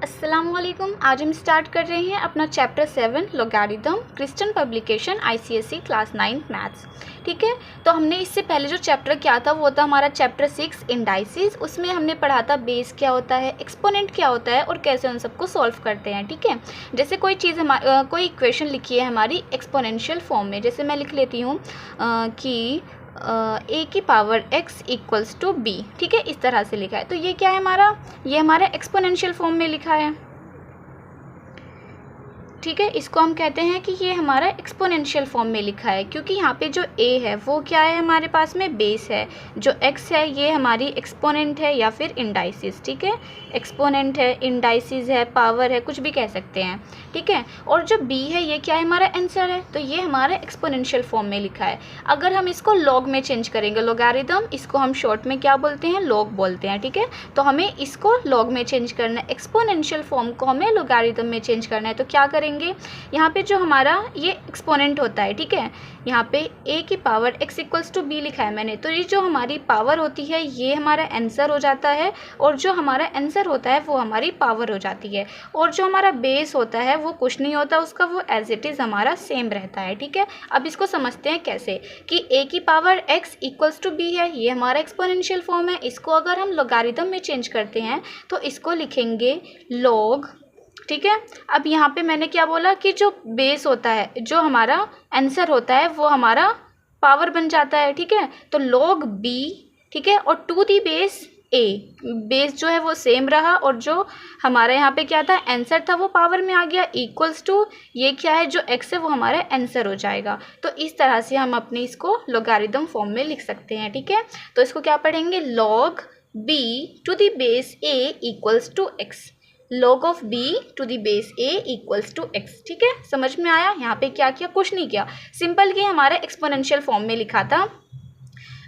अस्सलामुअलैकुम। आज हम स्टार्ट कर रहे हैं अपना chapter 7 logarithm, Kristen publication, ICSE class 9 maths. ठीक है, तो हमने इससे पहले जो चैप्टर किया था वो था हमारा चैप्टर 6 इंडाइसिस। उसमें हमने पढ़ा था बेस क्या होता है, एक्सपोनेंट क्या होता है और कैसे उन सबको सॉल्व करते हैं। ठीक है, जैसे कोई चीज़ कोई इक्वेशन लिखी है हमारी एक्सपोनेंशियल फॉर्म में, जैसे मैं लिख लेती हूँ कि ए की power x equals to b. ठीक है, इस तरह से लिखा है। तो ये क्या है हमारा, ये हमारा एक्सपोनेंशियल फॉर्म में लिखा है। ठीक है, इसको हम कहते हैं कि ये हमारा एक्सपोनेंशियल फॉर्म में लिखा है, क्योंकि यहाँ पे जो a है वो क्या है, हमारे पास में बेस है। जो x है ये हमारी एक्सपोनेंट है या फिर इंडाइसिस। ठीक है, एक्सपोनेंट है, इंडाइसिस है, पावर है, कुछ भी कह सकते हैं। ठीक है, और जो b है ये क्या है, हमारा आंसर है। तो ये हमारा एक्सपोनेंशियल फॉर्म में लिखा है। अगर हम इसको लॉग में चेंज करेंगे, लॉगरिथम, इसको हम शॉर्ट में क्या बोलते हैं, लॉग बोलते हैं। ठीक है, तो हमें इसको लॉग में चेंज करना है, एक्सपोनेंशियल फॉर्म को हमें लॉगरिथम में चेंज करना है। तो क्या करेंगे, यहाँ पे जो हमारा ये एक्सपोनेंट होता है, ठीक है, यहाँ पे a की power x equals to b लिखा है मैंने, तो ये जो हमारी पावर होती है ये हमारा आंसर हो जाता है, और जो हमारा आंसर होता है वो हमारी पावर हो जाती है। और जो हमारा बेस होता है वो कुछ नहीं होता उसका, वो एज इट इज़ हमारा सेम रहता है। ठीक है, अब इसको समझते हैं कैसे, कि a की power x equals to b है, ये हमारा एक्सपोनेंशियल फॉर्म है। इसको अगर हम लॉगरिथम में चेंज करते हैं तो इसको लिखेंगे log। ठीक है, अब यहाँ पे मैंने क्या बोला कि जो बेस होता है, जो हमारा आंसर होता है वो हमारा पावर बन जाता है। ठीक है, तो log b, ठीक है, और to the base a, base जो है वो सेम रहा, और जो हमारा यहाँ पे क्या था, आंसर था, वो पावर में आ गया, इक्वल्स टू ये क्या है, जो x है वो हमारा आंसर हो जाएगा। तो इस तरह से हम अपने इसको लॉगरिथम फॉर्म में लिख सकते हैं। ठीक है, तो इसको क्या पढ़ेंगे, log b to the base a equals to x, log of b to the base a equals to x। ठीक है, समझ में आया। यहाँ पे क्या किया, कुछ नहीं किया, सिंपल कि हमारे एक्सपोनेंशियल फॉर्म में लिखा था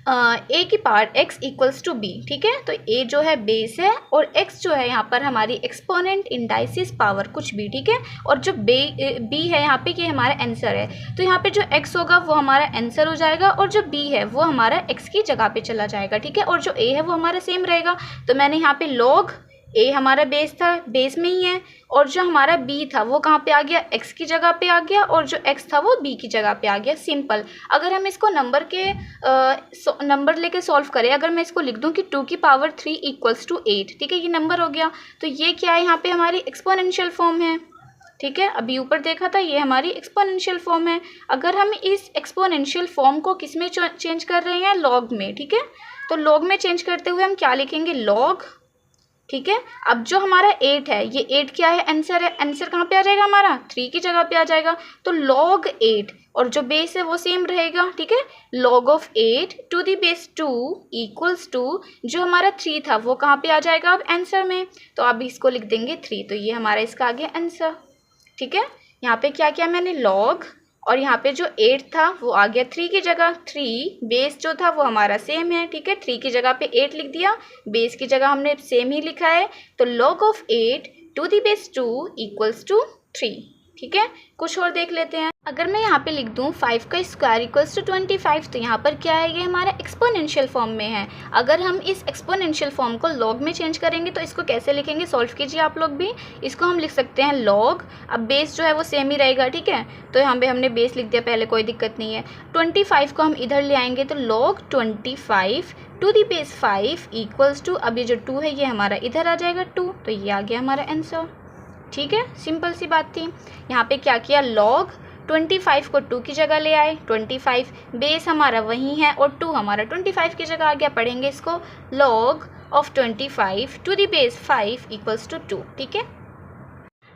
a की power x equals to b। ठीक है, तो a जो है बेस है और x जो है यहाँ पर हमारी एक्सपोनेंट, इंडाइसिस, पावर, कुछ भी। ठीक है, और जो b है यहाँ पे ये हमारा आंसर है, तो यहाँ पे जो x होगा वो हमारा आंसर हो जाएगा, और जो b है वो हमारा x की जगह पे चला जाएगा। ठीक है, और जो a है वो हमारा सेम रहेगा। तो मैंने यहाँ पे log a हमारा बेस था, बेस में ही है, और जो हमारा b था वो कहाँ पे आ गया, x की जगह पे आ गया, और जो x था वो b की जगह पे आ गया। सिंपल। अगर हम इसको नंबर लेके सॉल्व करें, अगर मैं इसको लिख दूं कि 2 की पावर 3 इक्वल्स टू 8, ठीक है, ये नंबर हो गया। तो ये क्या है, यहाँ पे हमारी एक्सपोनेंशियल फॉर्म है। ठीक है, अभी ऊपर देखा था, ये हमारी एक्सपोनेंशियल फॉर्म है। अगर हम इस एक्सपोनेंशियल फॉर्म को किस में चेंज कर रहे हैं, लॉग में। ठीक है, तो लॉग में चेंज करते हुए हम क्या लिखेंगे, लॉग। ठीक है, अब जो हमारा 8 है, ये 8 क्या है, आंसर है। आंसर कहाँ पे आ जाएगा हमारा, 3 की जगह पे आ जाएगा। तो log 8, और जो बेस है वो सेम रहेगा। ठीक है, log of 8 to the base 2 equals to जो हमारा 3 था वो कहाँ पे आ जाएगा अब आंसर में, तो अब इसको लिख देंगे 3। तो ये हमारा इसका आ गया आंसर। ठीक है, यहाँ पे क्या किया मैंने, log, और यहाँ पे जो 8 था वो आ गया 3 की जगह। 3 बेस जो था वो हमारा सेम है। ठीक है, 3 की जगह पे 8 लिख दिया, बेस की जगह हमने सेम ही लिखा है। तो log of 8 to the base 2 equals to 3। ठीक है, कुछ और देख लेते हैं। अगर मैं यहाँ पे लिख दूँ 5 का स्क्वायर इक्वल्स टू 25, तो यहाँ पर क्या है, ये हमारा एक्सपोनेंशियल फॉर्म में है। अगर हम इस एक्सपोनेंशियल फॉर्म को लॉग में चेंज करेंगे तो इसको कैसे लिखेंगे, सॉल्व कीजिए आप लोग भी। इसको हम लिख सकते हैं लॉग, अब बेस जो है वो सेम ही रहेगा। ठीक है, तो यहाँ पे हमने बेस लिख दिया पहले, कोई दिक्कत नहीं है। 25 को हम इधर ले आएंगे, तो log 25 to the base 5 equals to, अब ये जो 2 है ये हमारा इधर आ जाएगा 2, तो ये आ गया हमारा आंसर। ठीक है, सिंपल सी बात थी। यहाँ पे क्या किया, log 25 को 2 की जगह ले आए, 25 बेस हमारा वही है और 2 हमारा 25 की जगह आ गया। पढ़ेंगे इसको, log of 25 to the base 5 equals to 2। ठीक है,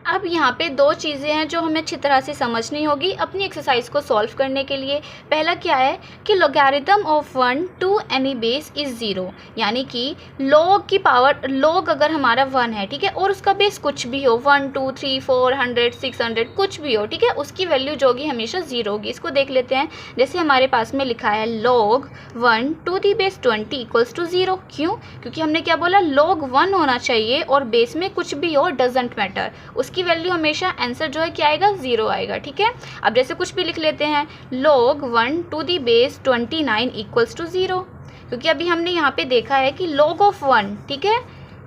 अब यहाँ पे दो चीज़ें हैं जो हमें अच्छी तरह से समझनी होगी अपनी एक्सरसाइज को सॉल्व करने के लिए। पहला क्या है कि logarithm of 1 to any base is 0, यानी कि log की पावर, log अगर हमारा 1 है, ठीक है, और उसका बेस कुछ भी हो, 1 2 3 400 600 कुछ भी हो, ठीक है, उसकी वैल्यू जो होगी हमेशा 0 होगी। इसको देख लेते हैं, जैसे हमारे पास में लिखा है log 1 to the base 20 equals to 0। क्यों, क्योंकि हमने क्या बोला, log 1 होना चाहिए और बेस में कुछ भी हो, डजेंट मैटर, उसकी वैल्यू हमेशा आंसर जो है क्या आएगा, 0 आएगा। ठीक है, अब जैसे कुछ भी लिख लेते हैं, log 1 to the base 29 equals to 0, क्योंकि अभी हमने यहाँ पे देखा है कि log ऑफ 1, ठीक है,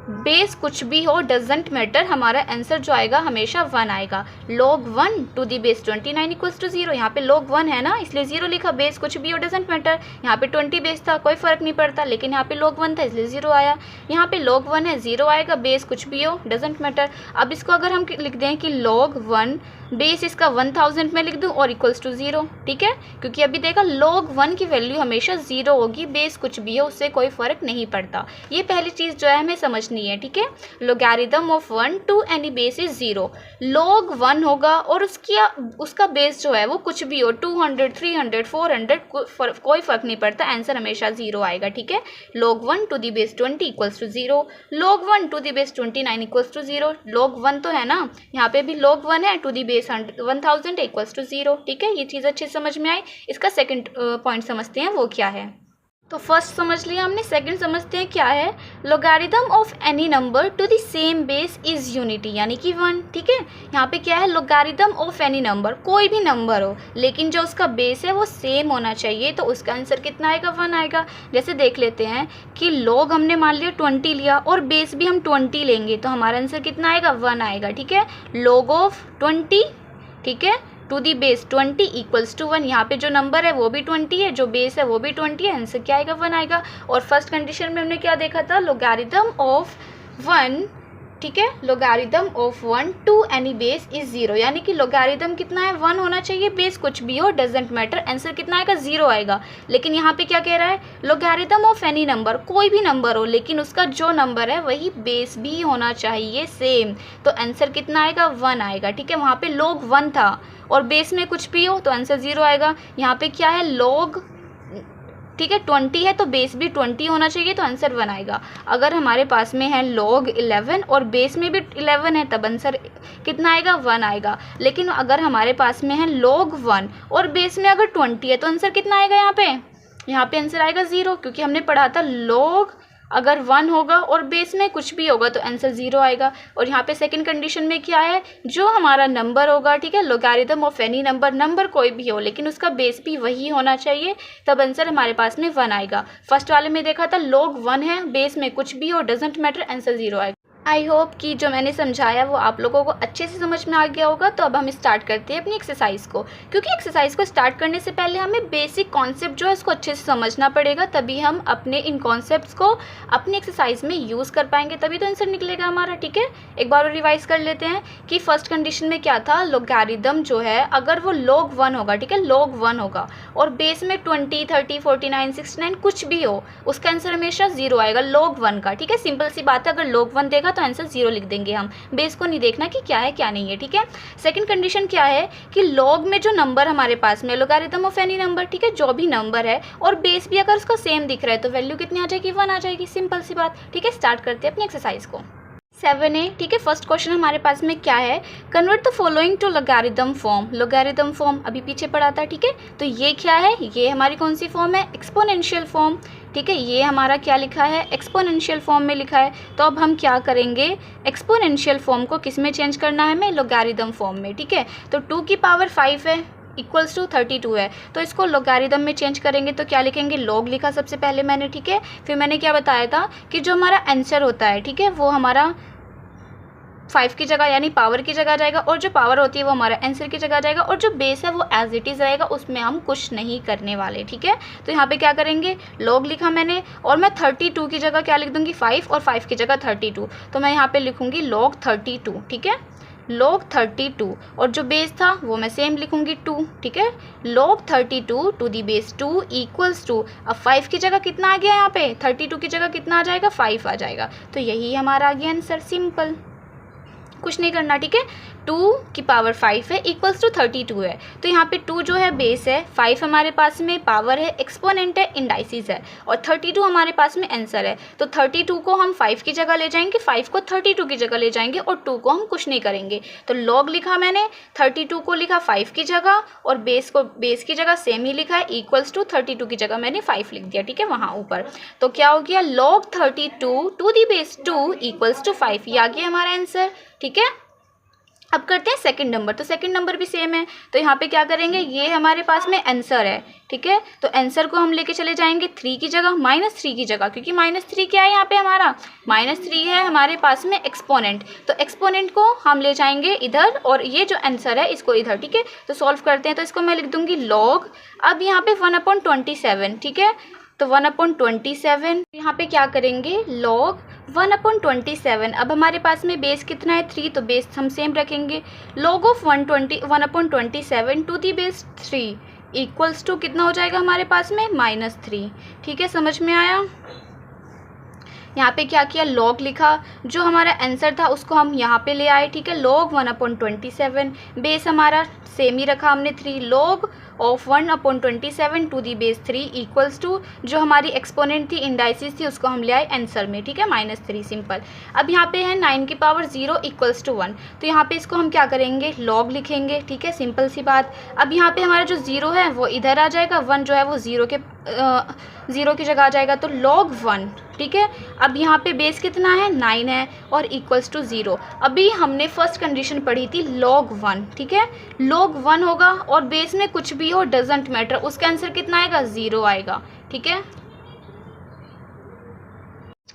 बेस कुछ भी हो डजेंट मैटर, हमारा आंसर जो आएगा हमेशा 1 आएगा। log 1 to the base 29 equals to 0, यहाँ पे log 1 है ना इसलिए 0 लिखा, बेस कुछ भी हो डजेंट मैटर। यहाँ पे 20 बेस था कोई फ़र्क नहीं पड़ता, लेकिन यहाँ पे log 1 था इसलिए 0 आया। यहाँ पे log 1 है 0 आएगा, बेस कुछ भी हो डजेंट मैटर। अब इसको अगर हम लिख दें कि log 1 बेस इसका 1000 में लिख दूँ और इक्वल्स टू 0, ठीक है, क्योंकि अभी देखा log 1 की वैल्यू हमेशा 0 होगी, बेस कुछ भी हो उससे कोई फ़र्क नहीं पड़ता। ये पहली चीज़ जो है हमें समझनी है, ठीक है। Logarithm of 1 to any base is 0, log 1 होगा और उसका बेस जो है वो कुछ भी हो 200 300 400 कोई फ़र्क नहीं पड़ता, आंसर हमेशा 0 आएगा, ठीक है। log 1 to the base 20 equals to 0, log 1 to the base 29 equals to 0, log 1 तो है ना, यहाँ पे भी log 1 है, to the base 1000 equals to 0, ठीक है। ये चीज़ अच्छे समझ में आई। इसका सेकंड पॉइंट समझते हैं वो क्या है। तो फर्स्ट समझ लिया हमने, सेकंड समझते हैं क्या है। Logarithm of any number two the same base is unity, यानी कि 1, ठीक है। यहाँ पे क्या है, लोगैरिथम ऑफ एनी नंबर, कोई भी नंबर हो लेकिन जो उसका बेस है वो सेम होना चाहिए, तो उसका आंसर कितना आएगा, 1 आएगा। जैसे देख लेते हैं कि log हमने मान लिया 20 लिया और बेस भी हम 20 लेंगे, तो हमारा आंसर कितना आएगा, 1 आएगा, ठीक है। log ऑफ 20, ठीक है, to the base 20 equals to 1, यहाँ पे जो नंबर है वो भी 20 है, जो बेस है वो भी 20 है, आंसर क्या आएगा, 1 आएगा। और फर्स्ट कंडीशन में हमने क्या देखा था, लोगैरिथम ऑफ 1, ठीक है, logarithm of 1 to any base is 0, यानी कि लोगैरिथम कितना है, 1 होना चाहिए, बेस कुछ भी हो डजेंट मैटर, आंसर कितना आएगा, 0 आएगा। लेकिन यहाँ पे क्या कह रहा है, लोगैरिथम ऑफ एनी नंबर, कोई भी नंबर हो लेकिन उसका जो नंबर है वही बेस भी होना चाहिए सेम, तो आंसर कितना आएगा, 1 आएगा, ठीक है। वहाँ पे log 1 था और बेस में कुछ भी हो तो आंसर 0 आएगा। यहाँ पे क्या है, log, ठीक है, 20 है तो बेस भी 20 होना चाहिए, तो आंसर 1 आएगा। अगर हमारे पास में है log 11 और बेस में भी 11 है तब आंसर कितना आएगा, 1 आएगा। लेकिन अगर हमारे पास में है log 1 और बेस में अगर 20 है तो आंसर कितना आएगा, यहाँ पे आंसर आएगा 0, क्योंकि हमने पढ़ा था log अगर 1 होगा और बेस में कुछ भी होगा तो आंसर 0 आएगा। और यहाँ पे सेकंड कंडीशन में क्या है, जो हमारा नंबर होगा, ठीक है, logarithm of any number, number कोई भी हो लेकिन उसका बेस भी वही होना चाहिए, तब आंसर हमारे पास में 1 आएगा। फर्स्ट वाले में देखा था log 1 है, बेस में कुछ भी हो डजेंट मैटर, आंसर 0 आएगा। आई होप कि जो मैंने समझाया वो आप लोगों को अच्छे से समझ में आ गया होगा। तो अब हम स्टार्ट करते हैं अपनी एक्सरसाइज को, क्योंकि एक्सरसाइज को स्टार्ट करने से पहले हमें बेसिक कॉन्सेप्ट जो है उसको अच्छे से समझना पड़ेगा, तभी हम अपने इन कॉन्सेप्ट्स को अपनी एक्सरसाइज में यूज़ कर पाएंगे, तभी तो आंसर निकलेगा हमारा, ठीक है। एक बार और रिवाइज कर लेते हैं कि फर्स्ट कंडीशन में क्या था, लोगैरिथम जो है अगर वो log 1 होगा, ठीक है, log 1 होगा और बेस में 20 30 49 69 कुछ भी हो, उसका आंसर हमेशा 0 आएगा log 1 का, ठीक है। सिंपल सी बात है, अगर log 1 देगा तो आंसर 0 लिख देंगे हम, बेस को नहीं देखना कि क्या है क्या नहीं है, ठीक है। सेकंड कंडीशन क्या है कि log में जो नंबर हमारे पास में, लोगैरिथम ऑफ एनी नंबर, ठीक है, जो भी नंबर है और बेस भी अगर उसका सेम दिख रहा है तो वैल्यू कितनी आ जाएगी, 1 आ जाएगी, सिंपल सी बात, ठीक है। स्टार्ट करते हैं अपनी एक्सरसाइज को। 7A, ठीक है, फर्स्ट क्वेश्चन हमारे पास में क्या है, convert the following to logarithm form. Logarithm form अभी पीछे पढ़ा था, ठीक है। तो ये क्या है, ये हमारी कौन सी फॉर्म है, एक्सपोनेंशियल फॉर्म, ठीक है। ये हमारा क्या लिखा है, एक्सपोनेंशियल फॉर्म में लिखा है। तो अब हम क्या करेंगे, एक्सपोनेंशियल फॉर्म को किस में चेंज करना है हमें, लोगैरिथम फॉर्म में, ठीक है। तो 2 की पावर 5 है इक्वल्स टू 32 है, तो इसको लोगैरिथम में चेंज करेंगे तो क्या लिखेंगे, log लिखा सबसे पहले मैंने, ठीक है। फिर मैंने क्या बताया था कि जो हमारा आंसर होता है, ठीक है, वो हमारा 5 की जगह यानी पावर की जगह जाएगा, और जो पावर होती है वो हमारा आंसर की जगह जाएगा, और जो बेस है वो एज इट इज़ रहेगा, उसमें हम कुछ नहीं करने वाले, ठीक है। तो यहाँ पे क्या करेंगे, log लिखा मैंने और मैं 32 की जगह क्या लिख दूँगी, 5, और 5 की जगह 32, तो मैं यहाँ पे लिखूँगी log 32, ठीक है, log 32, और जो बेस था वो मैं सेम लिखूँगी 2, ठीक है। log 32 to the base 2 equals to, अब 5 की जगह कितना आ गया, यहाँ पे 32 की जगह कितना आ जाएगा, 5 आ जाएगा, तो यही हमारा आ गया आंसर, सिंपल, कुछ नहीं करना, ठीक है। 2 की पावर 5 है इक्वल्स टू 32 है, तो यहाँ पे 2 जो है बेस है, 5 हमारे पास में पावर है, एक्सपोनेंट है, इंडाइसिस है, और 32 हमारे पास में आंसर है। तो 32 को हम 5 की जगह ले जाएंगे, 5 को 32 की जगह ले जाएंगे, और 2 को हम कुछ नहीं करेंगे। तो log लिखा मैंने, 32 को लिखा 5 की जगह, और बेस को बेस की जगह सेम ही लिखा है, इक्वल्स टू 32 की जगह मैंने 5 लिख दिया, ठीक है, वहाँ ऊपर। तो क्या हो गया, log 32 to the base 2 equals to 5, ये आ गया हमारा आंसर, ठीक है। अब करते हैं सेकंड नंबर। तो सेकंड नंबर भी सेम है, तो यहाँ पे क्या करेंगे, ये हमारे पास में आंसर है, ठीक है। तो आंसर को हम लेके चले जाएंगे 3 की जगह, -3 की जगह, क्योंकि -3 क्या है यहाँ पे हमारा, -3 है हमारे पास में एक्सपोनेंट। तो एक्सपोनेंट को हम ले जाएंगे इधर और ये जो आंसर है इसको इधर, ठीक है। तो सॉल्व करते हैं, तो इसको मैं लिख दूंगी लॉग, अब यहाँ पे 1/27, ठीक है। तो 1/27 यहाँ पे क्या करेंगे, लॉग 1/27। अब हमारे पास में बेस कितना है 3, तो बेस हम सेम रखेंगे। Log of 1/27 to the base 3 equals to कितना हो जाएगा हमारे पास में, -3, ठीक है। समझ में आया। यहाँ पे क्या किया, लॉग लिखा, जो हमारा आंसर था उसको हम यहाँ पे ले आए, ठीक है। लॉग 1/27, बेस हमारा सेम ही रखा हमने 3, log of 1/27 to the base 3 equals to जो हमारी एक्सपोनेंट थी, इंडाइसिस थी, उसको हम ले आए आंसर में, ठीक है, -3, सिंपल। अब यहाँ पे है 9 की पावर 0 इक्वल्स टू 1, तो यहाँ पे इसको हम क्या करेंगे, लॉग लिखेंगे, ठीक है, सिंपल सी बात। अब यहाँ पे हमारा जो 0 है वो इधर आ जाएगा, 1 जो है वो 0 की जगह आ जाएगा, तो लॉग 1, ठीक है। अब यहाँ पे बेस कितना है, 9 है और इक्वल्स टू 0। अभी हमने फर्स्ट कंडीशन पढ़ी थी लॉग 1, ठीक है। लॉग 1 होगा और बेस में कुछ भी हो, डजेंट मैटर, उसका आंसर कितना आएगा, 0 आएगा, ठीक है।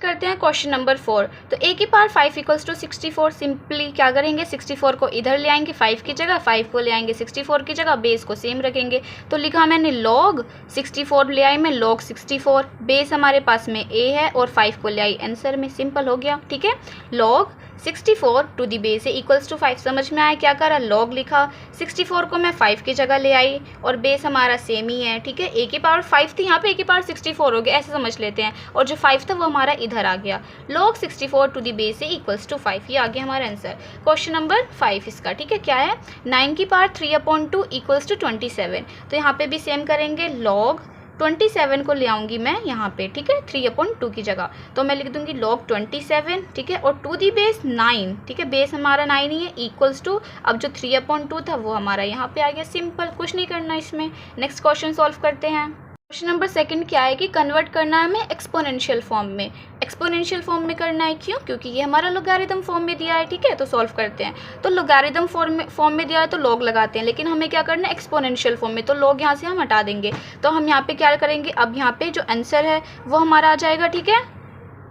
करते हैं क्वेश्चन नंबर 4। तो a की पावर 5 इक्वल्स टू 64, सिंपली क्या करेंगे, 64 को इधर ले आएंगे 5 की जगह, 5 को ले आएंगे 64 की जगह, बेस को सेम रखेंगे। तो लिखा मैंने लॉग 64 ले आई मैं, लॉग 64, बेस हमारे पास में a है और 5 को ले आई आंसर में, सिंपल हो गया, ठीक है। Log 64 to the base a equals to 5, समझ में आया क्या करा, लॉग लिखा, 64 को मैं 5 की जगह ले आई और बेस हमारा सेम ही है, ठीक है। a की पावर 5 थी, यहाँ पे a की पावर 64 हो गया, ऐसे समझ लेते हैं, और जो 5 था वो हमारा इधर आ गया। Log 64 to the base a equals to 5, ये आ गया हमारा आंसर। क्वेश्चन नंबर 5 इसका, ठीक है, क्या है, 9 की पावर 3/2 इक्वल्स टू 27। तो यहाँ पे भी सेम करेंगे, लॉग 27 को ले आऊँगी मैं यहाँ पे, ठीक है, 3/2 की जगह, तो मैं लिख दूंगी लॉग 27, ठीक है, और टू दी बेस 9, ठीक है, बेस हमारा 9 ही है, इक्वल्स टू, अब जो 3/2 था वो हमारा यहाँ पे आ गया, सिंपल, कुछ नहीं करना इसमें। नेक्स्ट क्वेश्चन सॉल्व करते हैं। क्वेश्चन नंबर 2 क्या है कि कन्वर्ट करना है हमें एक्सपोनेंशियल फॉर्म में। एक्सपोनेंशियल फॉर्म में करना है, क्यों, क्योंकि ये हमारा लोगारिथम फॉर्म में दिया है, ठीक है। तो सॉल्व करते हैं, तो लोगारिथम फॉर्म में दिया है तो लॉग लगाते हैं, लेकिन हमें क्या करना है एक्सपोनेंशियल फॉर्म में, तो लॉग यहाँ से हम हटा देंगे। तो हम यहाँ पे क्या करेंगे, अब यहाँ पे जो आंसर है वो हमारा आ जाएगा, ठीक है,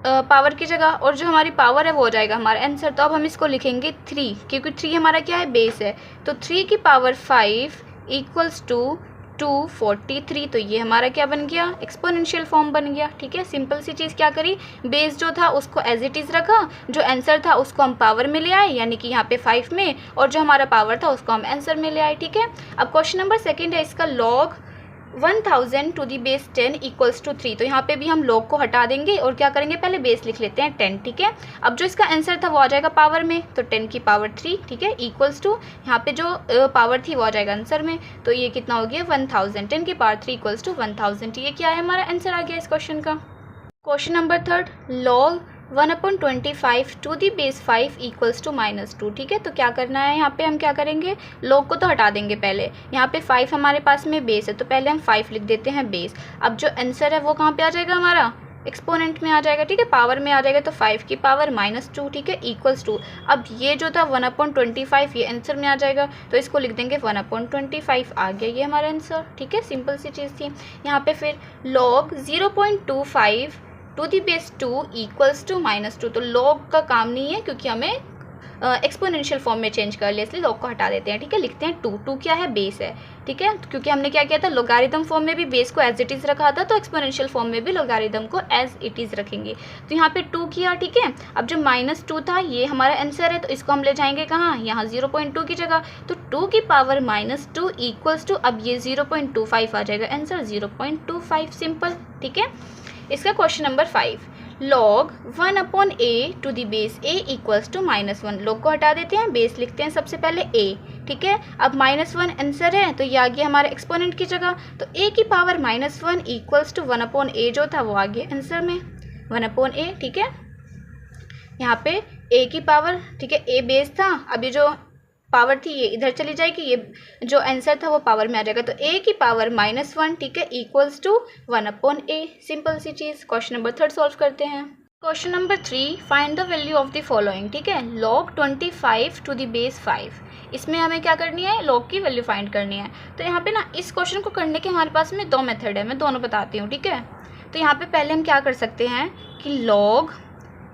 पावर की जगह, और जो हमारी पावर है वो हो जाएगा हमारा आंसर। तो अब हम इसको लिखेंगे 3, क्योंकि 3 हमारा क्या है, बेस है, तो 3 की पावर 5 इक्वल्स टू 243, तो ये हमारा क्या बन गया, एक्सपोनेंशियल फॉर्म बन गया, ठीक है। सिंपल सी चीज़, क्या करी, बेस जो था उसको एज इट इज़ रखा, जो आंसर था उसको हम पावर में ले आए, यानी कि यहाँ पे 5 में, और जो हमारा पावर था उसको हम आंसर में ले आए, ठीक है। अब क्वेश्चन नंबर 2 है इसका, log 1000 to the base 10 equals to 3, तो यहाँ पे भी हम लॉग को हटा देंगे और क्या करेंगे, पहले बेस लिख लेते हैं 10, ठीक है। अब जो इसका आंसर था वो आ जाएगा पावर में, तो 10 की पावर 3, ठीक है, इक्वल्स टू, यहाँ पे जो पावर थी वो आ जाएगा आंसर में, तो ये कितना हो गया 1000, 10 की पावर 3 इक्वल्स टू 1000, ये क्या है हमारा आंसर आ गया इस क्वेश्चन का। Question number 3, log 1/25 to the base 5 equals to -2, ठीक है। तो क्या करना है, यहाँ पे हम क्या करेंगे, लॉग को तो हटा देंगे पहले, यहाँ पे 5 हमारे पास में बेस है, तो पहले हम 5 लिख देते हैं बेस। अब जो आंसर है वो कहाँ पे आ जाएगा हमारा, एक्सपोनेंट में आ जाएगा, ठीक है, पावर में आ जाएगा, तो 5 की पावर -2, ठीक है, इक्वल्स टू, अब ये जो था 1/25 ये आंसर में आ जाएगा, तो इसको लिख देंगे 1/25, आ गया ये हमारा आंसर, ठीक है, सिंपल सी चीज़ थी। यहाँ पे फिर log 0.25 to the base 2 equals to -2, तो लॉग का काम नहीं है, क्योंकि हमें एक्सपोनेंशियल फॉर्म में चेंज कर लिया, इसलिए लॉग को हटा देते हैं, ठीक है। लिखते हैं 2 क्या है, बेस है, ठीक है, क्योंकि हमने क्या किया था, लोगारिथम फॉर्म में भी बेस को एज इट इज़ रखा था, तो एक्सपोनेंशियल फॉर्म में भी लोगारिथम को एज इट इज़ रखेंगे। तो यहाँ पे 2 किया, ठीक है। अब जो -2 था ये हमारा आंसर है, तो इसको हम ले जाएंगे कहाँ, यहाँ 0.2 की जगह, तो 2 की पावर -2 इक्वल्स टू, अब ये 0.25 आ जाएगा आंसर, 0.25, सिंपल, ठीक है। इसका question number 5, log 1/a to the base a equals to -1, log को हटा देते हैं, बेस लिखते हैं सबसे पहले a, ठीक है। अब -1 आंसर है, तो ये आ गया हमारे एक्सपोनेंट की जगह, तो a की पावर -1 इक्वल्स टू 1/a जो था वो आ गया आंसर में, 1/a, ठीक है। यहाँ पे a की पावर, ठीक है, a बेस था, अभी जो पावर थी ये इधर चली जाएगी, ये जो आंसर था वो पावर में आ जाएगा, तो a की पावर -1, ठीक है, इक्वल्स टू 1/a, सिंपल सी चीज़। क्वेश्चन नंबर 3 सॉल्व करते हैं। Question number 3, find the value of the following. ठीक है, log 25 टू द बेस 5, इसमें हमें क्या करनी है, log की वैल्यू फाइंड करनी है। तो यहाँ पे ना इस क्वेश्चन को करने के हमारे पास में दो मेथड है, मैं दोनों बताती हूँ। ठीक है, तो यहाँ पे पहले हम क्या कर सकते हैं कि log,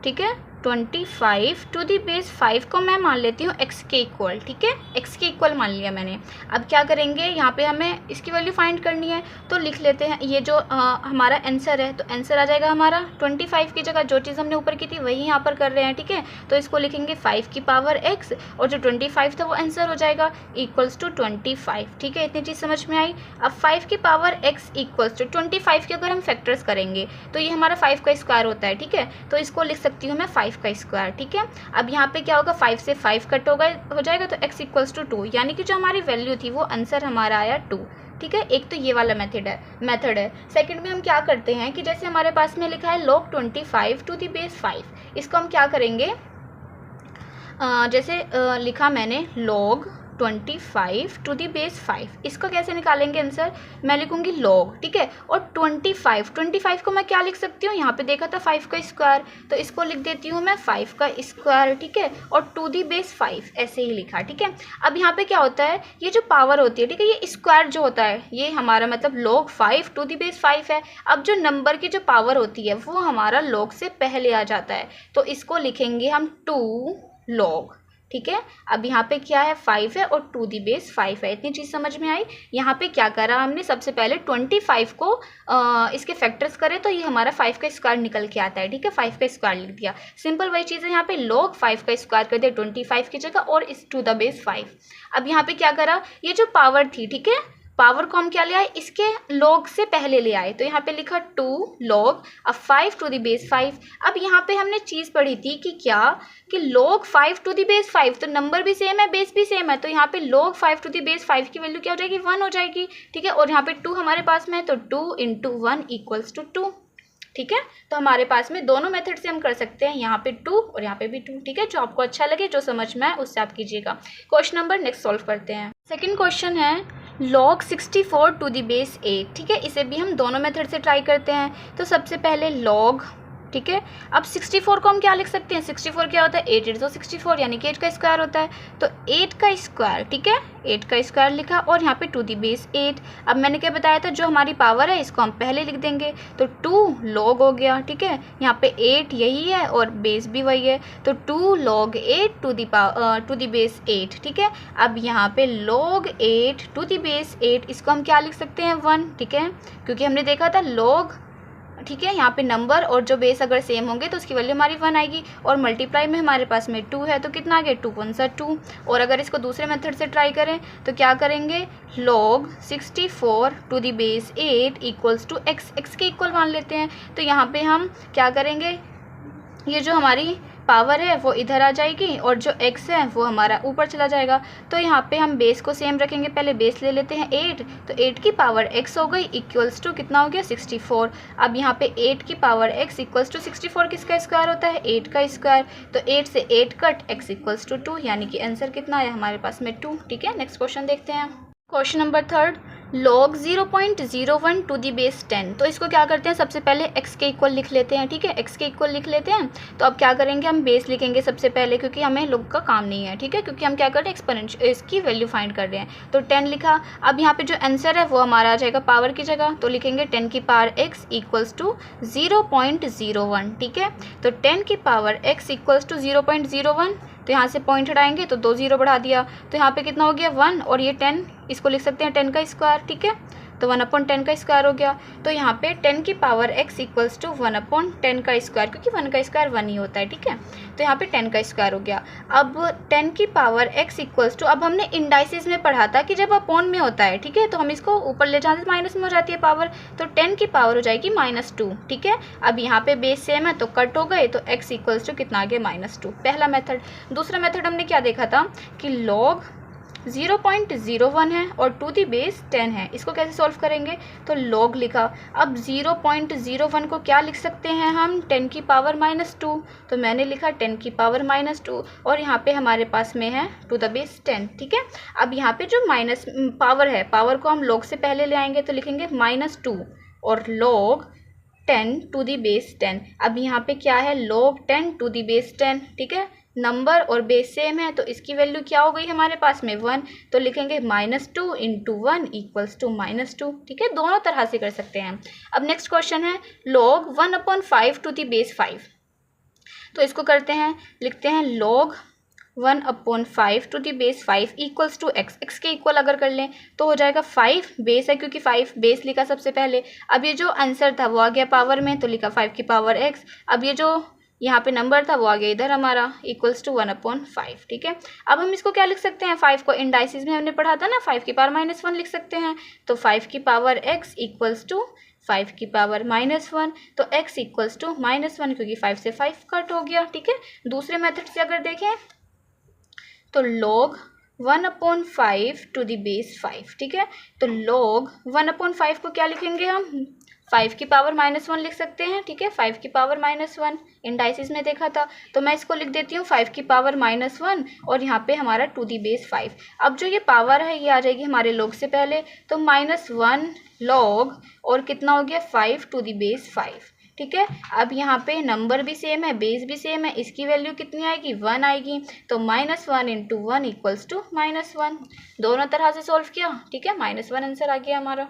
ठीक है, 25 टू दी बेस 5 को मैं मान लेती हूँ x के इक्वल। ठीक है, x के इक्वल मान लिया मैंने। अब क्या करेंगे, यहाँ पे हमें इसकी वैल्यू फाइंड करनी है, तो लिख लेते हैं ये जो हमारा आंसर है, तो आंसर आ जाएगा हमारा 25 की जगह जो चीज़ हमने ऊपर की थी वही यहाँ पर कर रहे हैं। ठीक है, तो इसको लिखेंगे 5 की पावर x, और जो 25 था वो आंसर हो जाएगा इक्वल्स टू 25। ठीक है, इतनी चीज़ समझ में आई। अब 5 की पावर x इक्वल्स टू 25 के अगर हम फैक्टर्स करेंगे तो ये हमारा 5 का स्क्वायर होता है। ठीक है, तो इसको लिख सकती हूँ मैं 5 का स्क्वायर। ठीक है, अब यहाँ पे क्या होगा, 5 से 5 कट हो जाएगा तो x इक्वल्स टू 2, यानी कि जो हमारी वैल्यू थी वो आंसर हमारा आया 2। ठीक है, एक तो ये वाला मेथड है। सेकंड में हम क्या करते हैं कि जैसे हमारे पास में लिखा है log 25 टू द बेस 5, इसको हम क्या करेंगे, जैसे लिखा मैंने log 25 टू दी बेस 5, इसको कैसे निकालेंगे आंसर, मैं लिखूंगी log। ठीक है, और 25 को मैं क्या लिख सकती हूँ, यहाँ पे देखा था 5 का स्क्वायर, तो इसको लिख देती हूँ मैं 5 का स्क्वायर। ठीक है, और टू दी बेस 5 ऐसे ही लिखा। ठीक है, अब यहाँ पे क्या होता है, ये जो पावर होती है, ठीक है, ये स्क्वायर जो होता है ये हमारा मतलब log 5 टू दी बेस 5 है। अब जो नंबर की जो पावर होती है वो हमारा log से पहले आ जाता है, तो इसको लिखेंगे हम 2 log। ठीक है, अब यहाँ पे क्या है, 5 है और टू दी बेस 5 है। इतनी चीज़ समझ में आई। यहाँ पे क्या करा हमने, सबसे पहले 25 को इसके फैक्टर्स करें तो ये हमारा 5 का स्क्वायर निकल के आता है। ठीक है, 5 का स्क्वायर लिख दिया, सिंपल वही चीज़ है। यहाँ पे log 5 का स्क्वायर कर दिया 25 की जगह और इस टू द बेस 5। अब यहाँ पे क्या करा, ये जो पावर थी, ठीक है, पावर को हम क्या ले आए, इसके log से पहले ले आए, तो यहाँ पे लिखा 2 log अब 5 टू द बेस 5। अब यहाँ पे हमने चीज़ पढ़ी थी कि क्या, कि log 5 टू द बेस 5, तो नंबर भी सेम है, बेस भी सेम है, तो यहाँ पे log 5 टू द बेस 5 की वैल्यू क्या हो जाएगी, 1 हो जाएगी। ठीक है, और यहाँ पे 2 हमारे पास में है, तो 2 इंटू 1 इक्वल्स टू 2। ठीक है, तो हमारे पास में दोनों मेथड से हम कर सकते हैं, यहाँ पे 2 और यहाँ पे भी 2। ठीक है, जो आपको अच्छा लगे, जो समझ में आए उससे आप कीजिएगा। क्वेश्चन नंबर नेक्स्ट सॉल्व करते हैं। सेकंड क्वेश्चन है log 64 टू द बेस 8। ठीक है, इसे भी हम दोनों मेथड से ट्राई करते हैं। तो सबसे पहले log, ठीक है, अब 64 को हम क्या लिख सकते हैं, 64 क्या होता है, 8 8 64, यानी कि 8 का स्क्वायर होता है, तो 8 का स्क्वायर। ठीक है, 8 का स्क्वायर लिखा और यहाँ पे टू दी बेस 8। अब मैंने क्या बताया था, जो हमारी पावर है इसको हम पहले लिख देंगे, तो 2 log हो गया। ठीक है, यहाँ पे 8 यही है और बेस भी वही है, तो 2 log 8 टू दी बेस 8। ठीक है, अब यहाँ पे log 8 टू दी बेस 8, इसको हम क्या लिख सकते हैं, 1। ठीक है, क्योंकि हमने देखा था log, ठीक है, यहाँ पे नंबर और जो बेस अगर सेम होंगे तो उसकी वैल्यू हमारी 1 आएगी, और मल्टीप्लाई में हमारे पास में 2 है, तो कितना आ गया, 2 1 सा 2। और अगर इसको दूसरे मेथड से ट्राई करें तो क्या करेंगे, log 64 to the base 8 equals to x के इक्वल मान लेते हैं। तो यहाँ पे हम क्या करेंगे, ये जो हमारी पावर है वो इधर आ जाएगी और जो x है वो हमारा ऊपर चला जाएगा। तो यहाँ पे हम बेस को सेम रखेंगे, पहले बेस ले लेते हैं 8, तो 8 की पावर x हो गई इक्वल्स टू कितना हो गया, 64। अब यहाँ पे 8 की पावर x इक्वल्स टू 64 किसका स्क्वायर होता है, 8 का स्क्वायर, तो 8 से 8 कट x इक्वल्स टू 2, यानी कि आंसर कितना आया हमारे पास में 2। ठीक है, नेक्स्ट क्वेश्चन देखते हैं। Question number 3, log 0.01 to the base 10। तो इसको क्या करते हैं, सबसे पहले x के इक्वल लिख लेते हैं। ठीक है, x के इक्वल लिख लेते हैं। तो अब क्या करेंगे, हम बेस लिखेंगे सबसे पहले, क्योंकि हमें log का काम नहीं है। ठीक है, क्योंकि हम क्या कर रहे हैं, एक्सपोनेंशियल इसकी वैल्यू फाइंड कर रहे हैं, तो 10 लिखा। अब यहाँ पे जो आंसर है वो हमारा आ जाएगा पावर की जगह, तो लिखेंगे 10 की पावर x इक्वल्स टू 0.01। ठीक है, तो 10 की पावर x इक्वल्स टू 0.01, तो यहाँ से पॉइंट हटाएंगे तो 2 0 बढ़ा दिया, तो यहाँ पे कितना हो गया 1, और ये 10, इसको लिख सकते हैं 10 का स्क्वायर। ठीक है, तो 1/10 का स्क्वायर हो गया। तो यहाँ पे 10 की पावर x इक्वल्स टू 1/10 का स्क्वायर, क्योंकि 1 का स्क्वायर 1 ही होता है। ठीक है, तो यहाँ पे 10 का स्क्वायर हो गया। अब 10 की पावर x इक्वल्स टू, अब हमने इंडाइसिस में पढ़ा था कि जब अपॉन में होता है, ठीक है, तो हम इसको ऊपर ले जाते माइनस में हो जाती है पावर, तो 10 की पावर हो जाएगी -2। ठीक है, अब यहाँ पे बेस सेम है तो कट हो गए, तो x इक्वल्स टू कितना आ गया, -2, पहला मेथड। दूसरा मेथड हमने क्या देखा था कि log 0.01 है और टू दी बेस 10 है, इसको कैसे सॉल्व करेंगे, तो log लिखा। अब 0.01 को क्या लिख सकते हैं हम, 10 की पावर -2, तो मैंने लिखा 10 की पावर -2, और यहाँ पे हमारे पास में है टू द बेस 10। ठीक है, अब यहाँ पे जो माइनस पावर है, पावर को हम log से पहले ले आएंगे, तो लिखेंगे -2 और log 10 टू द बेस 10। अब यहाँ पे क्या है, log 10 टू द बेस 10, ठीक है। नंबर और बेस सेम है तो इसकी वैल्यू क्या हो गई हमारे पास में 1, तो लिखेंगे -2 इंटू 1 इक्वल्स टू -2, ठीक है। दोनों तरह से कर सकते हैं। अब नेक्स्ट क्वेश्चन है log 1/5 टू द बेस 5। तो इसको करते हैं, लिखते हैं log 1/5 to the base 5 equals to x। x के इक्वल अगर कर लें तो हो जाएगा 5 बेस है, क्योंकि 5 बेस लिखा सबसे पहले। अब ये जो आंसर था वो आ गया पावर में, तो लिखा 5 की पावर x। अब ये जो यहाँ पे नंबर था वो आ गया इधर हमारा इक्वल्स टू 1/5, ठीक है। अब हम इसको क्या लिख सकते हैं, 5 को इंडाइसिस में हमने पढ़ा था ना, 5 की पावर -1 लिख सकते हैं। तो 5 की पावर x इक्वल्स टू 5 की पावर -1, तो x इक्वल्स टू -1, क्योंकि 5 से 5 कट हो गया, ठीक है। दूसरे मेथड से अगर देखें तो log 1/5 टू द बेस 5, ठीक है। तो log 1/5 को क्या लिखेंगे हम, 5 की पावर -1 लिख सकते हैं, ठीक है। 5 की पावर -1 इंडाइसिस में देखा था, तो मैं इसको लिख देती हूँ 5 की पावर -1 और यहाँ पे हमारा टू दी बेस 5। अब जो ये पावर है ये आ जाएगी हमारे log से पहले, तो -1 log और कितना हो गया 5 टू दी बेस 5, ठीक है। अब यहाँ पे नंबर भी सेम है, बेस भी सेम है, इसकी वैल्यू कितनी आएगी 1 आएगी, तो -1 इंटू 1 इक्वल्स टू -1। दोनों तरह से सॉल्व किया, ठीक है, -1 आंसर आ गया हमारा।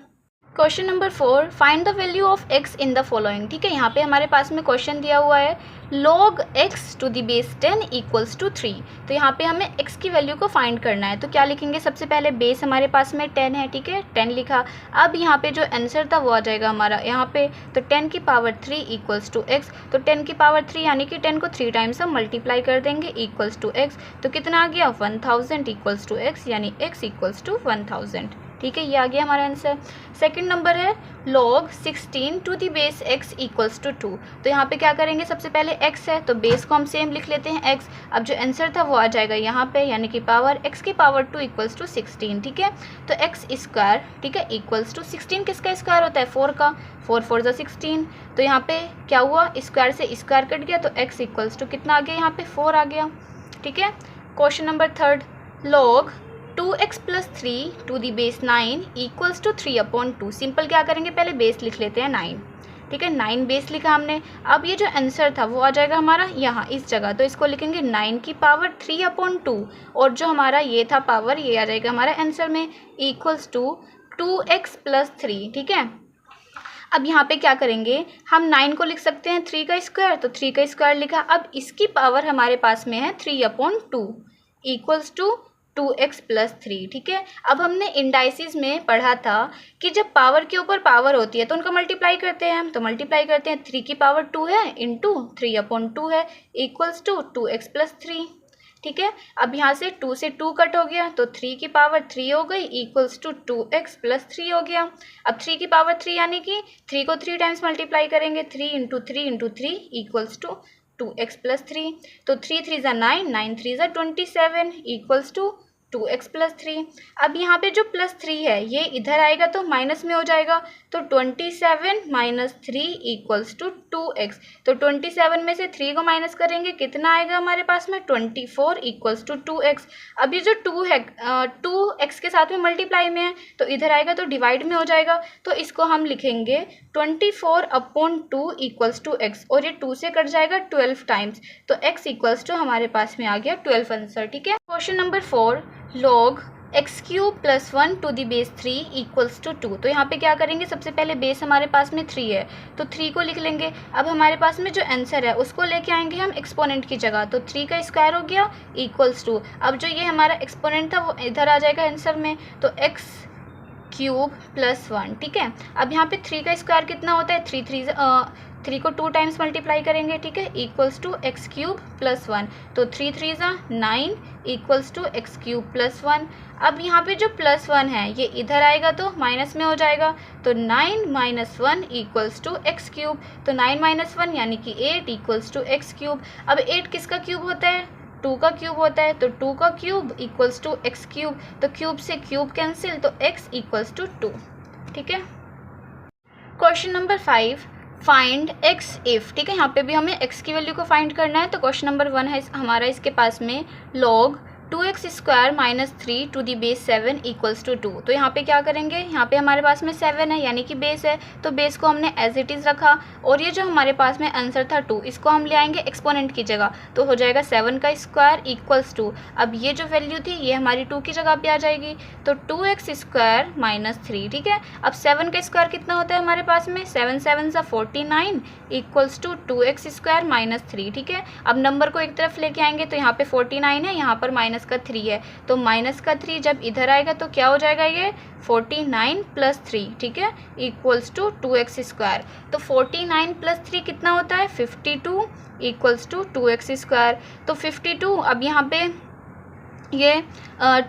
Question number 4, find the value of x in the following, ठीक है। यहाँ पे हमारे पास में क्वेश्चन दिया हुआ है log x to the base 10 equals to 3। तो यहाँ पे हमें x की वैल्यू को फाइंड करना है, तो क्या लिखेंगे, सबसे पहले बेस हमारे पास में 10 है, ठीक है, 10 लिखा। अब यहाँ पे जो आंसर था वो आ जाएगा हमारा यहाँ पे, तो 10 की पावर 3 इक्वल्स टू x। तो 10 की पावर 3 यानी कि 10 को 3 टाइम्स हम मल्टीप्लाई कर देंगे इक्वल्स टू x, तो कितना आ गया 1000 इक्वल्स टू x, यानी x इक्वल्स टू 1000, ठीक है। ये आ गया हमारा आंसर। सेकंड नंबर है log 16 to the base x equals to 2। तो यहाँ पे क्या करेंगे, सबसे पहले x है तो बेस को हम सेम लिख लेते हैं x। अब जो आंसर था वो आ जाएगा यहाँ पे, यानी कि पावर x की पावर 2 इक्वल्स टू 16, ठीक है। तो x स्क्वायर, ठीक है, इक्वल्स टू 16 किसका स्क्वायर होता है 4 का, 4 4 ज़ा 16। तो यहाँ पे क्या हुआ, स्क्वायर से स्क्वायर कट गया, तो x इक्वल्स टू कितना आ गया, यहाँ पे 4 आ गया, ठीक है। Question number 3, log 2x plus 3 to the base 9 equals to 3/2। Simple क्या करेंगे, पहले बेस लिख लेते हैं 9, ठीक है, 9 बेस लिखा हमने। अब ये जो आंसर था वो आ जाएगा हमारा यहाँ इस जगह, तो इसको लिखेंगे 9 की पावर 3/2 और जो हमारा ये था पावर ये आ जाएगा हमारा आंसर में इक्वल्स टू 2x प्लस 3, ठीक है। अब यहाँ पे क्या करेंगे, हम 9 को लिख सकते हैं 3 का स्क्वायर, तो 3 का स्क्वायर लिखा। अब इसकी पावर हमारे पास में है 3/2 इक्वल्स टू 2x प्लस 3, ठीक है। अब हमने इंडाइसिस में पढ़ा था कि जब पावर के ऊपर पावर होती है तो उनका मल्टीप्लाई करते हैं, तो मल्टीप्लाई करते हैं 3 की पावर 2 है इंटू 3/2 है इक्वल्स टू 2x प्लस 3, ठीक है। अब यहाँ से 2 से 2 कट हो गया, तो 3 की पावर 3 हो गई इक्वल्स टू 2x प्लस 3 हो गया। अब 3 की पावर 3 यानी कि 3 को 3 टाइम्स मल्टीप्लाई करेंगे, 3 into 3 into 3 equals to 2x plus 3। तो 3 3 ज़ा 9, 9 3 ज़ा 27 इक्वल्स टू 2x प्लस 3। अब यहाँ पे जो प्लस 3 है ये इधर आएगा तो माइनस में हो जाएगा, तो 27 माइनस 3 इक्वल्स टू 2x। तो 27 में से 3 को माइनस करेंगे, कितना आएगा हमारे पास में 24 इक्वल्स टू 2x। अब ये जो 2 है 2x के साथ में मल्टीप्लाई में है, तो इधर आएगा तो डिवाइड में हो जाएगा, तो इसको हम लिखेंगे 24/2 इक्वल्स टू x, और ये 2 से कट जाएगा 12 टाइम्स, तो x इक्वल्स टू हमारे पास में आ गया 12 आंसर, ठीक है। Question number 4, log x³ plus 1 to the base 3 equals to 2। तो यहाँ पे क्या करेंगे, सबसे पहले बेस हमारे पास में 3 है तो 3 को लिख लेंगे। अब हमारे पास में जो आंसर है उसको लेके आएंगे हम एक्सपोनेंट की जगह, तो 3 का स्क्वायर हो गया इक्वल्स टू, अब जो ये हमारा एक्सपोनेंट था वो इधर आ जाएगा आंसर में, तो x³ प्लस 1, ठीक है। अब यहाँ पे 3 का स्क्वायर कितना होता है, 3 को 2 टाइम्स मल्टीप्लाई करेंगे, ठीक है, इक्वल्स टू x³ प्लस 1, तो 3 3 ज़ा 9 इक्वल्स टू x³ प्लस 1। अब यहाँ पे जो प्लस 1 है ये इधर आएगा तो माइनस में हो जाएगा, तो 9 माइनस 1 इक्वल्स टू x³, तो 9 माइनस 1 यानी कि 8 इक्वल्स टू x³। अब 8 किसका क्यूब होता है, 2 का क्यूब होता है, तो 2 का क्यूब इक्वल्स टू x³, तो क्यूब से क्यूब कैंसिल, तो x इक्वल्स टू 2, ठीक है। Question number 5, find x if, ठीक है। यहाँ पे भी हमें x की वैल्यू को फाइंड करना है, तो क्वेश्चन नंबर 1 है हमारा, इसके पास में log 2x square minus 3 to the base 7 equals to 2। तो यहाँ पे क्या करेंगे, यहाँ पे हमारे पास में 7 है यानी कि बेस है, तो बेस को हमने एज इट इज़ रखा और ये जो हमारे पास में आंसर था 2, इसको हम ले आएंगे एक्सपोनेंट की जगह, तो हो जाएगा 7 का स्क्वायर इक्वल्स टू, अब ये जो वैल्यू थी ये हमारी 2 की जगह पे आ जाएगी, तो 2x स्क्वायर माइनस 3। ठीक है, अब 7 का स्क्वायर कितना होता है हमारे पास में, 7 7 सा 49 equals to 2x square minus 3। ठीक है, अब नंबर को एक तरफ लेके आएंगे तो यहाँ पे 49 है, यहाँ पर माइनस का 3 है, तो माइनस का 3 जब इधर आएगा तो क्या हो जाएगा, ये 49 प्लस 3, ठीक है, इक्वल्स टू 2x स्क्वायर। तो 49 प्लस 3 कितना होता है, 52 इक्वल्स टू 2x स्क्वायर। तो 52, अब यहाँ पे ये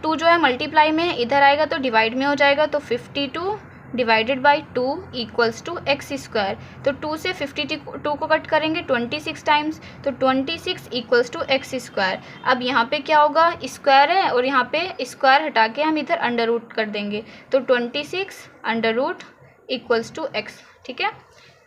2 जो है मल्टीप्लाई में है, इधर आएगा तो डिवाइड में हो जाएगा, तो 52 divided by 2 equals to x square. तो 2 से 52 को कट करेंगे 26 टाइम्स, तो 26 इक्वल्स टू एक्स स्क्वायर। अब यहाँ पे क्या होगा, स्क्वायर है और यहाँ पे स्क्वायर हटा के हम इधर अंडर रूट कर देंगे, तो 26 under root equals to x. ठीक है,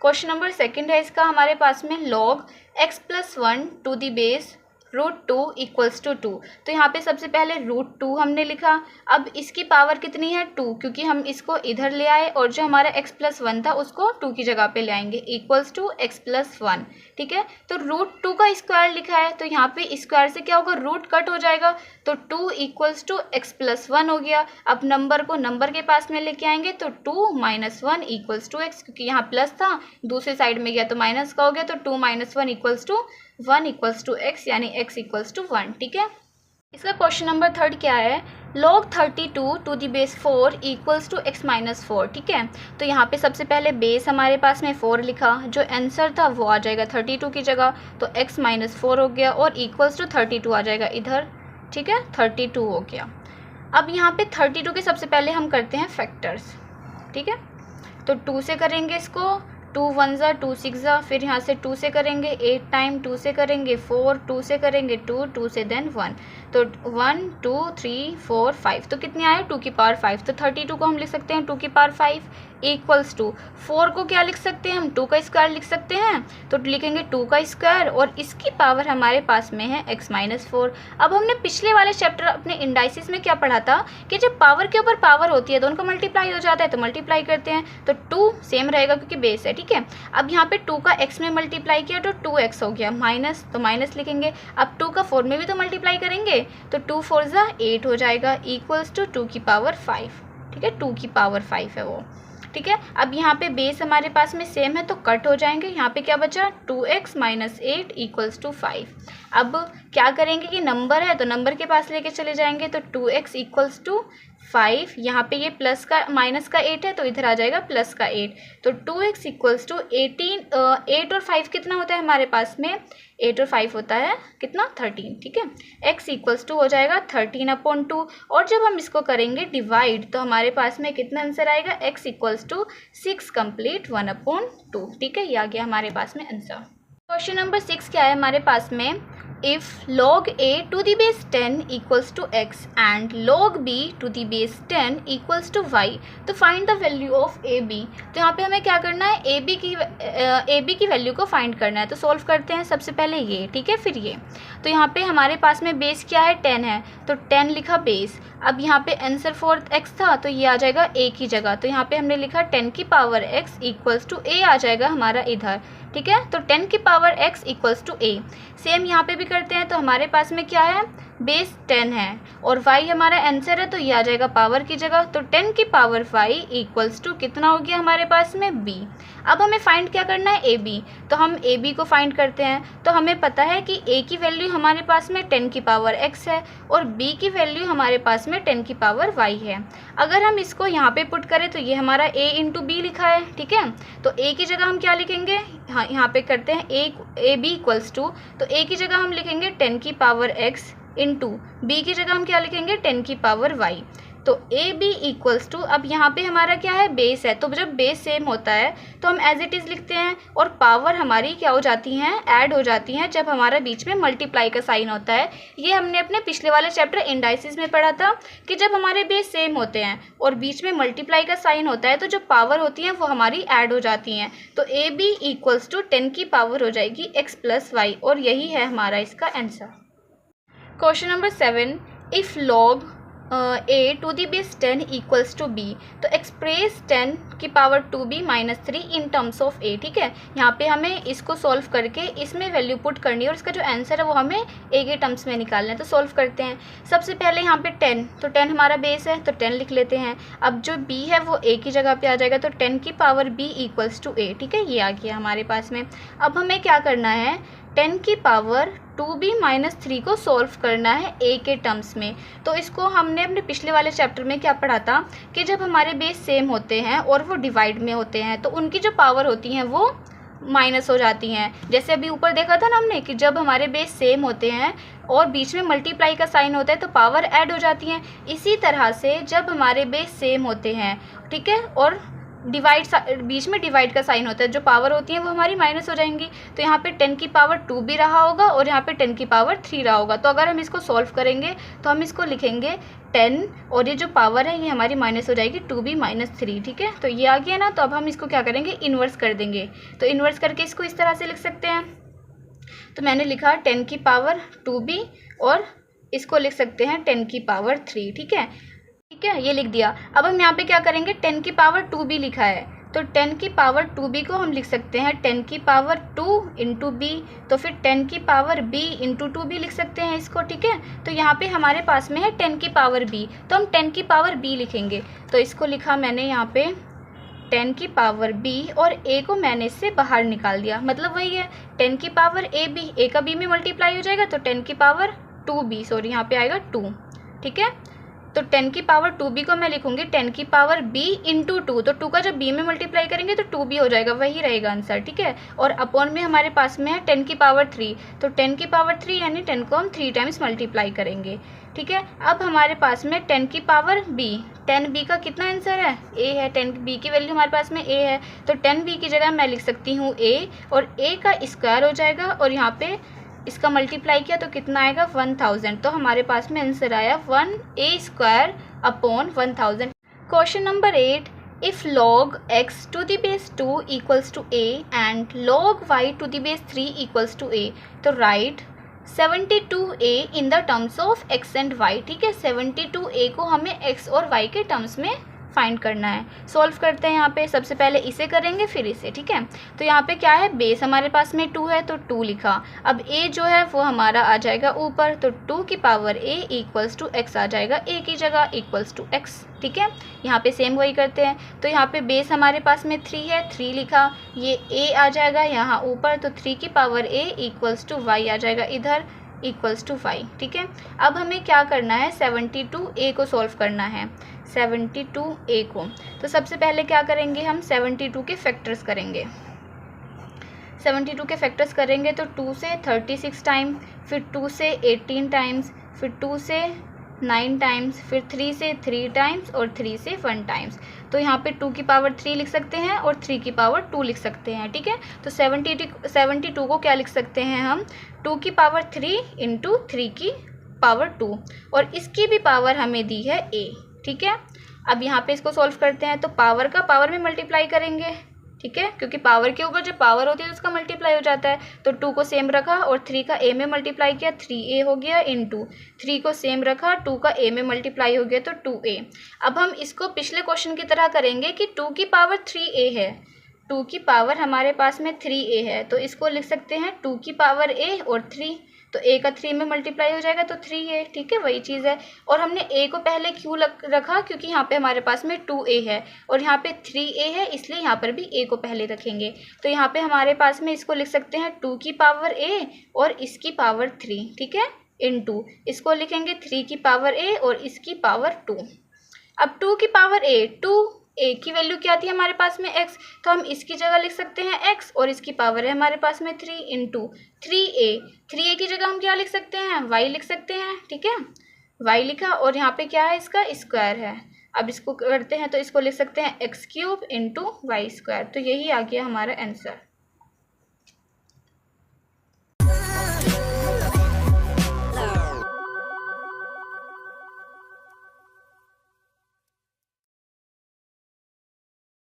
क्वेश्चन नंबर 2 है इसका हमारे पास में, log x plus 1 to the base √2 equals to 2। तो यहाँ पे सबसे पहले √2 हमने लिखा, अब इसकी पावर कितनी है 2, क्योंकि हम इसको इधर ले आए और जो हमारा x प्लस 1 था उसको 2 की जगह पे ले आएंगे, इक्वल्स टू x प्लस 1। ठीक है, तो √2 का स्क्वायर लिखा है, तो यहाँ पे स्क्वायर से क्या होगा, रूट कट हो जाएगा, तो 2 इक्वल्स टू x प्लस 1 हो गया। अब नंबर को नंबर के पास में लेके आएंगे तो 2 माइनस 1 इक्वल्स टू x, क्योंकि यहाँ प्लस था दूसरी साइड में गया तो माइनस का हो गया, तो 2 minus 1 equals to 1 equals to x, यानी x इक्वल्स टू 1। ठीक है, इसका क्वेश्चन नंबर 3 क्या है, log 32 to the base 4 equals to x minus 4। ठीक है, तो यहाँ पे सबसे पहले बेस हमारे पास में 4 लिखा, जो आंसर था वो आ जाएगा 32 की जगह, तो x माइनस 4 हो गया और इक्वल्स टू 32 आ जाएगा इधर। ठीक है, 32 हो गया। अब यहाँ पे 32 के सबसे पहले हम करते हैं फैक्टर्स। ठीक है, तो 2 से करेंगे इसको, 2 1 ज़ा 2 6 ज़ा, फिर यहाँ से 2 से करेंगे 8 टाइम, 2 से करेंगे 4, 2 से करेंगे 2, 2 से देन 1, तो 1 2 3 4 5, तो कितने आए 2 की पावर 5, तो 32 को हम लिख सकते हैं 2 की पावर 5 इक्वल्स टू 4 को क्या लिख सकते हैं हम, 2 का स्क्वायर लिख सकते हैं, तो लिखेंगे 2 का स्क्वायर और इसकी पावर हमारे पास में है x माइनस 4। अब हमने पिछले वाले चैप्टर अपने इंडाइसिस में क्या पढ़ा था कि जब पावर के ऊपर पावर होती है तो उनका मल्टीप्लाई हो जाता है, तो मल्टीप्लाई करते हैं, तो 2 सेम रहेगा क्योंकि बेस है। ठीक है, अब यहाँ पे 2 का x में मल्टीप्लाई किया तो 2x हो गया, माइनस तो माइनस लिखेंगे, अब 2 का 4 में भी तो मल्टीप्लाई करेंगे, तो 2 4 ज़ा 8 हो जाएगा, इक्वल्स टू 2 की पावर 5। ठीक है, 2 की पावर 5 है वो। ठीक है, अब यहाँ पे बेस हमारे पास में सेम है तो कट हो जाएंगे, यहाँ पे क्या बचा 2x माइनस 8 इक्वल्स टू 5। अब क्या करेंगे कि नंबर है तो नंबर के पास लेके चले जाएंगे, तो 2x इक्वल्स टू 5, यहाँ पे ये प्लस का माइनस का 8 है तो इधर आ जाएगा प्लस का 8, तो 2x इक्वल्स टू 8 और 5 कितना होता है हमारे पास में, 8 और 5 होता है कितना 13। ठीक है, x इक्वल्स टू हो जाएगा 13/2, और जब हम इसको करेंगे डिवाइड तो हमारे पास में कितना आंसर आएगा, x इक्वल्स टू 6 कंप्लीट 1/2। ठीक है, ये आ गया हमारे पास में आंसर। क्वेश्चन नंबर 6 क्या है हमारे पास में, if log a to the base 10 equals to x and log b to the base 10 equals to y, तो find the value of ab। तो यहाँ पे हमें क्या करना है, ab की वैल्यू को फाइंड करना है, तो सॉल्व करते हैं सबसे पहले ये। ठीक है, फिर ये, तो यहाँ पे हमारे पास में बेस क्या है 10 है, तो 10 लिखा बेस। अब यहाँ पे आंसर 4x था तो ये आ जाएगा a की जगह, तो यहाँ पे हमने लिखा 10 की power x equals to a आ जाएगा हमारा इधर। ठीक है, तो 10 की power x equals to a। Same यहाँ पे भी करते हैं, तो हमारे पास में क्या है, बेस 10 है और y हमारा आंसर है तो ये आ जाएगा पावर की जगह, तो 10 की पावर y इक्वल्स टू कितना हो गया हमारे पास में b। अब हमें फाइंड क्या करना है ab, तो हम ab को फाइंड करते हैं, तो हमें पता है कि a की वैल्यू हमारे पास में 10 की पावर x है और b की वैल्यू हमारे पास में 10 की पावर y है। अगर हम इसको यहाँ पे पुट करें तो ये हमारा a इंटू बी लिखा है। ठीक है, तो a की जगह हम क्या लिखेंगे, हाँ यहाँ पे करते हैं a b इक्वल्स टू, तो a की जगह हम लिखेंगे 10 की पावर x इंटू बी की जगह हम क्या लिखेंगे 10 की पावर y, तो ए बी इक्वल्स टू, अब यहाँ पे हमारा क्या है बेस है, तो जब बेस सेम होता है तो हम एज इट इज़ लिखते हैं और पावर हमारी क्या हो जाती हैं, ऐड हो जाती हैं जब हमारा बीच में मल्टीप्लाई का साइन होता है। ये हमने अपने पिछले वाले चैप्टर इंडाइसिस में पढ़ा था कि जब हमारे बेस सेम होते हैं और बीच में मल्टीप्लाई का साइन होता है तो जो पावर होती हैं वो हमारी ऐड हो जाती हैं, तो ए बी इक्वल्स टू 10 की पावर हो जाएगी x प्लस वाई, और यही है हमारा इसका answer. Question number 7, if log a to the base 10 equals to b, तो एक्सप्रेस 10 की power 2b minus 3 in terms of a। ठीक है, यहाँ पे हमें इसको सॉल्व करके इसमें वैल्यू पुट करनी है और इसका जो आंसर है वो हमें a के टर्म्स में निकालना है। तो सॉल्व करते हैं। सबसे पहले यहाँ पे 10, तो 10 हमारा बेस है तो 10 लिख लेते हैं। अब जो b है वो a की जगह पे आ जाएगा, तो 10 की power b equals to a। ठीक है, ये आ गया हमारे पास में। अब हमें क्या करना है, 10 की पावर 2b माइनस 3 को सॉल्व करना है a के टर्म्स में। तो इसको हमने अपने पिछले वाले चैप्टर में क्या पढ़ा था कि जब हमारे बेस सेम होते हैं और वो डिवाइड में होते हैं तो उनकी जो पावर होती हैं वो माइनस हो जाती हैं। जैसे अभी ऊपर देखा था ना हमने कि जब हमारे बेस सेम होते हैं और बीच में मल्टीप्लाई का साइन होता है तो पावर ऐड हो जाती हैं। इसी तरह से जब हमारे बेस सेम होते हैं, ठीक है, और बीच में डिवाइड का साइन होता है, जो पावर होती है वो हमारी माइनस हो जाएंगी। तो यहाँ पे 10 की पावर 2 भी रहा होगा और यहाँ पे 10 की पावर 3 रहा होगा। तो अगर हम इसको सॉल्व करेंगे तो हम इसको लिखेंगे 10 और ये जो पावर है ये हमारी माइनस हो जाएगी 2b माइनस 3। ठीक है, तो ये आ गया ना। तो अब हम इसको क्या करेंगे, इन्वर्स कर देंगे। तो इन्वर्स करके इसको इस तरह से लिख सकते हैं। तो मैंने लिखा 10 की पावर 2b और इसको लिख सकते हैं 10 की पावर 3। ठीक है, ये लिख दिया। अब हम यहाँ पे क्या करेंगे, 10 की पावर 2b लिखा है तो 10 की पावर 2b को हम लिख सकते हैं 10 की पावर 2 इंटू b, तो फिर 10 की पावर b इंटू 2b लिख सकते हैं इसको। ठीक है, तो यहाँ पे हमारे पास में है 10 की पावर b, तो हम 10 की पावर b लिखेंगे। तो इसको लिखा मैंने यहाँ पे 10 की पावर b और a को मैंने इससे बाहर निकाल दिया। मतलब वही है 10 की पावर a का b में मल्टीप्लाई हो जाएगा तो 10 की पावर 2b, सॉरी यहाँ पे आएगा 2। ठीक है, तो 10 की पावर 2b को मैं लिखूंगी 10 की पावर b इंटू 2, तो 2 का जब b में मल्टीप्लाई करेंगे तो 2b हो जाएगा, वही रहेगा आंसर। ठीक है, और अपॉन में हमारे पास में है 10 की पावर 3, तो 10 की पावर 3 यानी 10 को हम 3 टाइम्स मल्टीप्लाई करेंगे। ठीक है, अब हमारे पास में 10 की पावर b, 10b का कितना आंसर है, a है। 10b की वैल्यू हमारे पास में a है, तो 10b की जगह मैं लिख सकती हूँ a, और a का स्क्वायर हो जाएगा और यहाँ पे इसका मल्टीप्लाई किया तो कितना आएगा 1000। तो हमारे पास में आंसर आया 1a² upon 1000। Question number 8, if log x to the base 2 equals to a and log y to the base 3 equals to a, तो write 72a in the terms of x and y। ठीक है, 72a को हमें x और y के terms में find करना है। सॉल्व करते हैं। यहाँ पे सबसे पहले इसे करेंगे फिर इसे। ठीक है, तो यहाँ पे क्या है, बेस हमारे पास में 2 है तो 2 लिखा। अब a जो है वो हमारा आ जाएगा ऊपर, तो 2 की power a equals to x आ जाएगा, a की जगह इक्वल्स टू x। ठीक है, यहाँ पे सेम वही करते हैं। तो यहाँ पे बेस हमारे पास में 3 है, 3 लिखा, ये a आ जाएगा यहाँ ऊपर, तो 3 की power a equals to y आ जाएगा इधर इक्वल्स टू 5। ठीक है, अब हमें क्या करना है, 72a को सॉल्व करना है, 72a को। तो सबसे पहले क्या करेंगे, हम 72 के फैक्टर्स करेंगे। 72 के फैक्टर्स करेंगे तो 2 से 36 टाइम, फिर 2 से 18 टाइम्स, फिर 2 से 9 टाइम्स, फिर 3 से 3 टाइम्स और 3 से 1 टाइम्स। तो यहाँ पे 2 की पावर 3 लिख सकते हैं और 3 की पावर 2 लिख सकते हैं। ठीक है, तो 72 को क्या लिख सकते हैं हम, 2 की पावर 3 इंटू 3 की पावर 2, और इसकी भी पावर हमें दी है a। ठीक है, अब यहाँ पे इसको सॉल्व करते हैं तो पावर का पावर में मल्टीप्लाई करेंगे। ठीक है, क्योंकि पावर के ऊपर जो पावर होती है उसका मल्टीप्लाई हो जाता है। तो 2 को सेम रखा और 3 का a में मल्टीप्लाई किया, 3a हो गया इंटू 3 को सेम रखा, 2 का a में मल्टीप्लाई हो गया तो 2a। अब हम इसको पिछले क्वेश्चन की तरह करेंगे कि 2 की पावर 3a है, 2 की पावर हमारे पास में 3a है, तो इसको लिख सकते हैं 2 की पावर a और 3, तो a का 3 में मल्टीप्लाई हो जाएगा तो 3a। ठीक है, वही चीज़ है। और हमने a को पहले क्यों रखा, क्योंकि यहाँ पे हमारे पास में 2a है और यहाँ पे 3a है, इसलिए यहाँ पर भी a को पहले रखेंगे। तो यहाँ पे हमारे पास में इसको लिख सकते हैं 2 की पावर a और इसकी पावर 3। ठीक है, इंटू इसको लिखेंगे 3 की पावर a और इसकी पावर 2। अब 2 की पावर a की वैल्यू क्या थी हमारे पास में x, तो हम इसकी जगह लिख सकते हैं x और इसकी पावर है हमारे पास में 3 इंटू 3a की जगह हम क्या लिख सकते हैं, y लिख सकते हैं। ठीक है, y लिखा और यहाँ पे क्या है, इसका स्क्वायर है। अब इसको करते हैं तो इसको लिख सकते हैं x³ इंटू y²। तो यही आ गया हमारा आंसर।